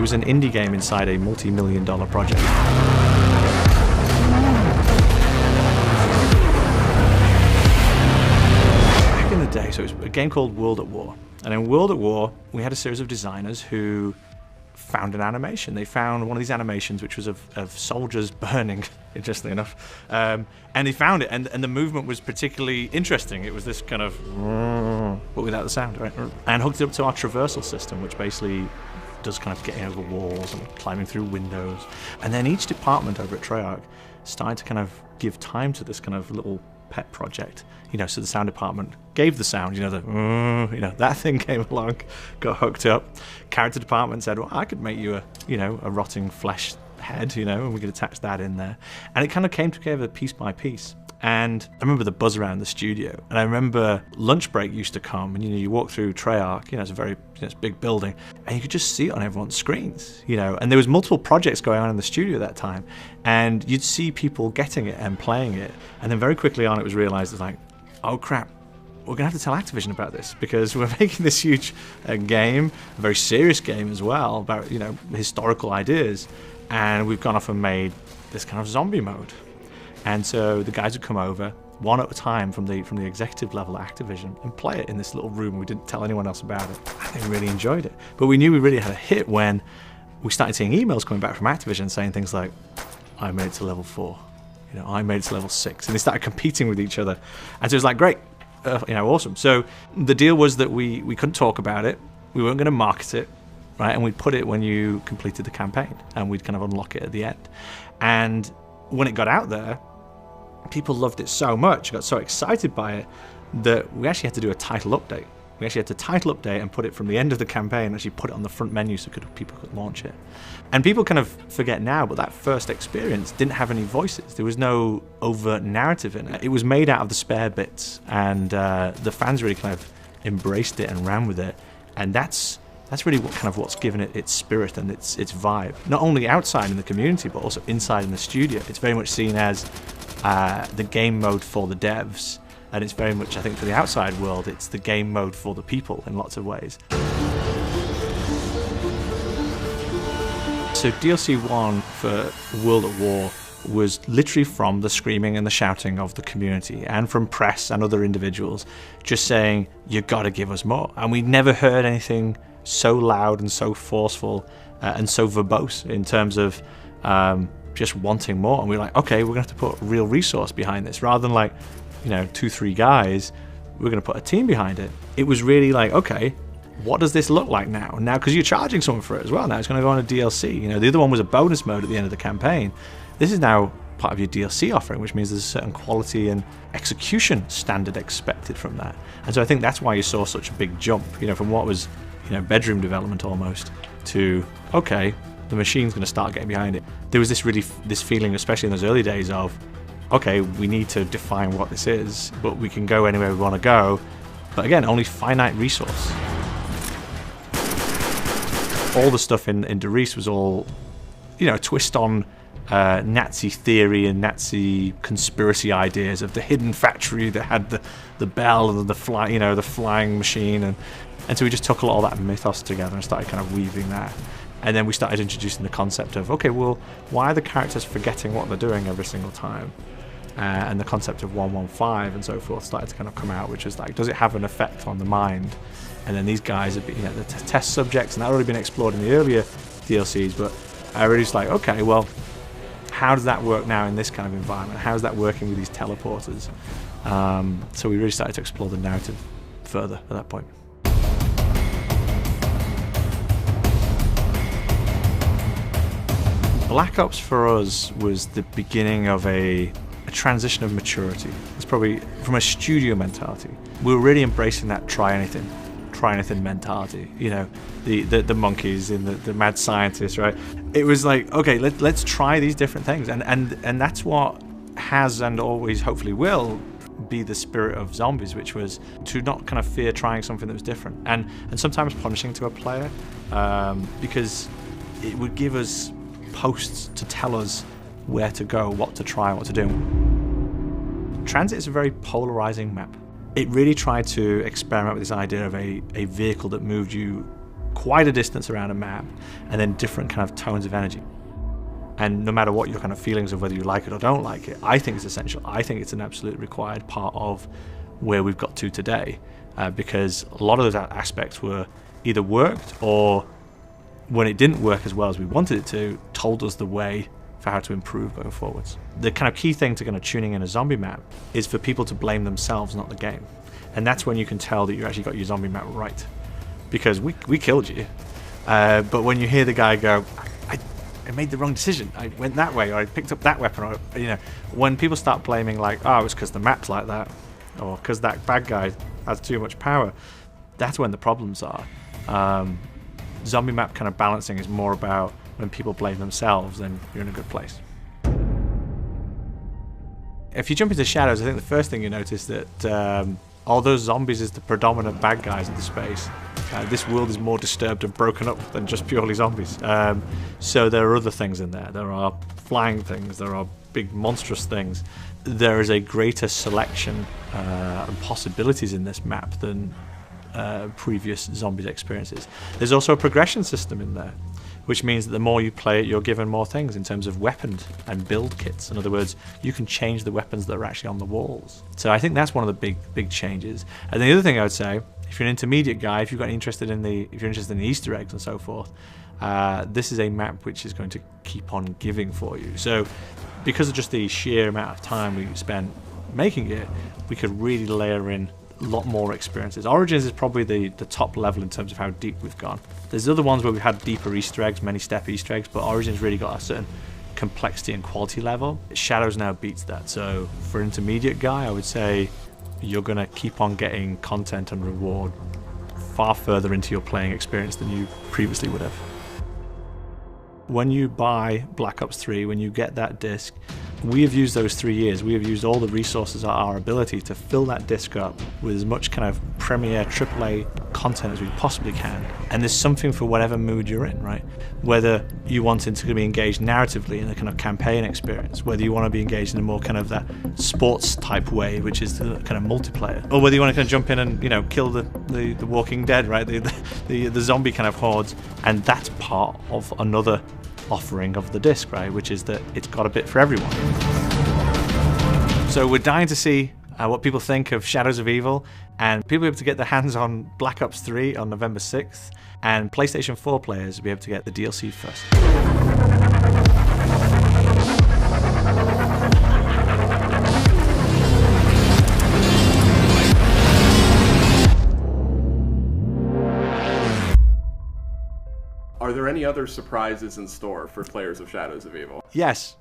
was an indie game inside a multi-million-dollar project. Back in the day, so it was a game called World at War. And in World at War, we had a series of designers who found an animation. They found one of these animations which was of soldiers burning, interestingly enough. And they found it, and the movement was particularly interesting. It was this kind of, but without the sound, right? And hooked it up to our traversal system, which basically does kind of getting over walls and climbing through windows. And then each department over at Treyarch started to kind of give time to this kind of little pet project. So the sound department gave the sound, that thing came along, got hooked up. Character department said, well, I could make you a rotting flesh head, and we could attach that in there. And it kind of came together piece by piece. And I remember the buzz around the studio. And I remember lunch break used to come, and you walk through Treyarch, it's a very it's a big building, and you could just see it on everyone's screens, And there was multiple projects going on in the studio at that time, and you'd see people getting it and playing it. And then very quickly on, it was realized, it's like, oh crap, we're gonna have to tell Activision about this, because we're making this huge game, a very serious game as well, about historical ideas, and we've gone off and made this kind of zombie mode. And so the guys would come over, one at a time from the executive level at Activision, and play it in this little room. We didn't tell anyone else about it. And they really enjoyed it. But we knew we really had a hit when we started seeing emails coming back from Activision saying things like, I made it to level 4. I made it to level 6. And they started competing with each other. And so it was like, great, awesome. So the deal was that we couldn't talk about it. We weren't going to market it, right? And we'd put it when you completed the campaign, and we'd kind of unlock it at the end. And when it got out there, people loved it so much, got so excited by it, that we actually had to do a title update. We actually had to title update and put it from the end of the campaign, actually put it on the front menu so people could launch it. And people kind of forget now, but that first experience didn't have any voices. There was no overt narrative in it. It was made out of the spare bits, and the fans really kind of embraced it and ran with it. And that's really what's given it its spirit and its vibe. Not only outside in the community, but also inside in the studio. It's very much seen as the game mode for the devs, and it's very much, I think, for the outside world, it's the game mode for the people in lots of ways. So DLC 1 for World at War was literally from the screaming and the shouting of the community, and from press and other individuals just saying, you gotta give us more. And we never heard anything so loud and so forceful and so verbose in terms of just wanting more. And we were like, okay, we're gonna have to put real resource behind this, rather than like 2-3 guys. We're gonna put a team behind it. It was really like, okay, what does this look like now? Because you're charging someone for it as well. Now it's going to go on a DLC. The other one was a bonus mode at the end of the campaign. This is now part of your DLC offering, which means there's a certain quality and execution standard expected from that. And so I think that's why you saw such a big jump, from what was, bedroom development almost, to, okay, the machine's going to start getting behind it. There was this feeling, especially in those early days, of, okay, we need to define what this is, but we can go anywhere we want to go. But again, only finite resource. All the stuff in GRIZZ was all, twist on Nazi theory and Nazi conspiracy ideas of the hidden factory that had the bell and the flying machine, and so we just took a lot of that mythos together and started kind of weaving that. And then we started introducing the concept of, okay, well, why are the characters forgetting what they're doing every single time? And the concept of 115 and so forth started to kind of come out, which is like, does it have an effect on the mind? And then these guys have been, the test subjects, and that had already been explored in the earlier DLCs, but I really just like, okay, well, how does that work now in this kind of environment? How is that working with these teleporters? So we really started to explore the narrative further at that point. Black Ops for us was the beginning of a transition of maturity. It's probably from a studio mentality. We were really embracing that try anything mentality. The monkeys and the mad scientists, right? It was like, okay, let's try these different things, and that's what has and always hopefully will be the spirit of Zombies, which was to not kind of fear trying something that was different, and sometimes punishing to a player, because it would give us posts to tell us where to go, what to try, what to do. Transit is a very polarizing map. It really tried to experiment with this idea of a vehicle that moved you quite a distance around a map, and then different kind of tones of energy. And no matter what your kind of feelings of whether you like it or don't like it, I think it's essential. I think it's an absolute required part of where we've got to today, because a lot of those aspects were either worked, or when it didn't work as well as we wanted it to, told us the way for how to improve going forwards. The kind of key thing to kind of tuning in a zombie map is for people to blame themselves, not the game. And that's when you can tell that you actually got your zombie map right. Because we killed you. But when you hear the guy go, I made the wrong decision, I went that way, or I picked up that weapon, or, you know, when people start blaming like, oh, it's because the map's like that, or because that bad guy has too much power, that's when the problems are. Zombie map kind of balancing is more about when people blame themselves, then you're in a good place. If you jump into Shadows, I think the first thing you notice that although zombies is the predominant bad guys in the space, this world is more disturbed and broken up than just purely zombies. So there are other things in there. There are flying things, there are big monstrous things. There is a greater selection and possibilities in this map than previous zombies experiences. There's also a progression system in there, which means that the more you play it, you're given more things in terms of weapons and build kits. In other words, you can change the weapons that are actually on the walls. So I think that's one of the big changes. And the other thing I would say, if you're an intermediate guy, if you're interested in the Easter eggs and so forth, this is a map which is going to keep on giving for you. So because of just the sheer amount of time we spent making it, we could really layer in a lot more experiences. Origins is probably the top level in terms of how deep we've gone. There's other ones where we've had deeper Easter eggs, many step Easter eggs, but Origins really got a certain complexity and quality level. Shadows now beats that. So for an intermediate guy, I would say you're going to keep on getting content and reward far further into your playing experience than you previously would have. When you buy Black Ops 3, when you get that disc, we have used those 3 years. We have used all the resources at our ability to fill that disc up with as much kind of premier AAA content as we possibly can. And there's something for whatever mood you're in, right? Whether you want to be engaged narratively in a kind of campaign experience, whether you want to be engaged in a more kind of that sports type way, which is the kind of multiplayer, or whether you want to kind of jump in and, you know, kill the Walking Dead, right? The zombie kind of hordes. And that's part of another offering of the disc, right, which is that it's got a bit for everyone. So we're dying to see what people think of Shadows of Evil, and people will be able to get their hands on Black Ops 3 on November 6th, and PlayStation 4 players will be able to get the DLC first. Are there any other surprises in store for players of Shadows of Evil? Yes.